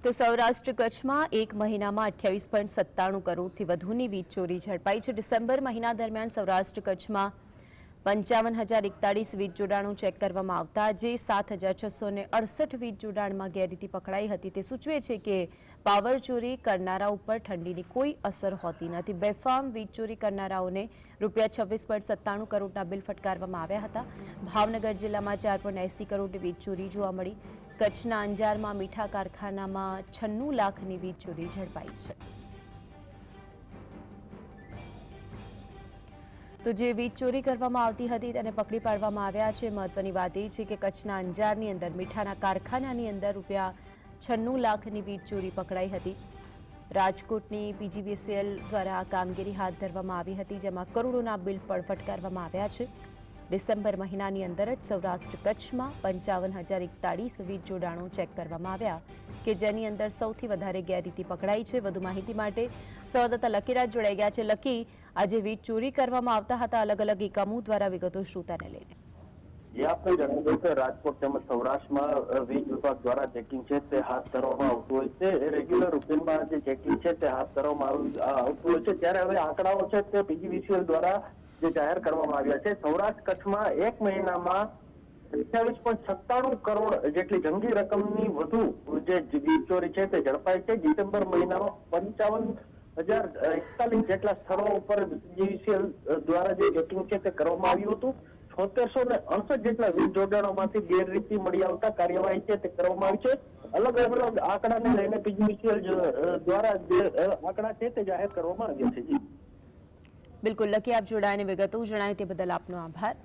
તો સૌરાષ્ટ્ર કચ્છમાં એક મહિનામાં 28.97 કરોડથી વધુની વીજ ચોરી ઝડપાઈ છે। ડિસેમ્બર મહિના દરમિયાન સૌરાષ્ટ્ર કચ્છમાં 55,041 વીજ જોડાણો ચેક કરવામાં આવતા આજે 7,668 વીજ જોડાણમાં ગેરરીતિ પકડાઈ હતી। તે સૂચવે છે કે પાવર ચોરી કરનારા ઉપર ઠંડીની કોઈ અસર હોતી નથી। બેફામ વીજ ચોરી કરનારાઓને ₹26.97 કરોડના બિલ ફટકારવામાં આવ્યા હતા। ભાવનગર જિલ્લામાં 4.80 કરોડની વીજ ચોરી જોવા મળી। કચ્છના અંજારમાં મીઠા કારખાનામાં 96 લાખની વીજ ચોરી ઝડપાઈ છે। તો જે વીજ ચોરી કરવામાં આવતી હતી તેને પકડી પાડવામાં આવ્યા છે। મહત્વની વાત એ છે કે કચ્છના અંજારની અંદર મીઠાના કારખાનાની અંદર ₹96 લાખની વીજ ચોરી પકડાઈ હતી। રાજકોટની પીજીવીસીએલ દ્વારા આ કામગીરી હાથ ધરવામાં આવી હતી, જેમાં કરોડોના બિલ પણ ફટકારવામાં આવ્યા છે। ડિસેમ્બર મહિનાની અંદર જ સૌરાષ્ટ્ર કચ્છમાં 55,041 વીજ જોડાણો ચેક કરવામાં આવ્યા કે જેની અંદર સૌથી વધારે ગેરરીતિ પકડાઈ છે। વધુ માહિતી માટે સંવાદદાતા લકીરાજ જોડાઈ ગયા છે। લકી, આજે વીજ ચોરી કરવામાં આવતા હતા અલગ અલગ એકમો દ્વારા, વિગતો શું તેને લઈને? આપને જણાવી દઉં કે રાજકોટ તેમજ સૌરાષ્ટ્રમાં વીજ વિભાગ દ્વારા ચેકિંગ છે તે હાથ ધરવામાં આવતું હોય છે। રેગ્યુલર રૂટીનમાં જે ચેકિંગ છે તે હાથ ધરવામાં આવતું હોય છે, ત્યારે હવે આંકડાઓ છે તે પીજીવીસીએલ દ્વારા જે જાહેર કરવામાં આવ્યા છે। સૌરાષ્ટ્ર કચ્છમાં એક મહિનામાં 28.97 કરોડ જેટલી જંગી રકમની વધુ જે વીજ ચોરી છે તે ઝડપાઈ છે। ડિસેમ્બર મહિનામાં 55,041 જેટલા સ્થળો ઉપર પીજીવીસીએલ દ્વારા જે ચેકિંગ છે તે કરવામાં આવ્યું હતું। 7668 જેટલા વીજ જોડાણોમાંથી ગેરરીતિ મળી આવતા કાર્યવાહી છે તે કરવામાં આવી છે। અલગ અલગ આંકડાને લઈને પીજીવીસીએલ દ્વારા જે આંકડા છે તે જાહેર કરવામાં આવ્યા છે। બિલકુલ લકી, આપ જોડાઈને વિગતો જણાવી તે બદલ આપનો આભાર।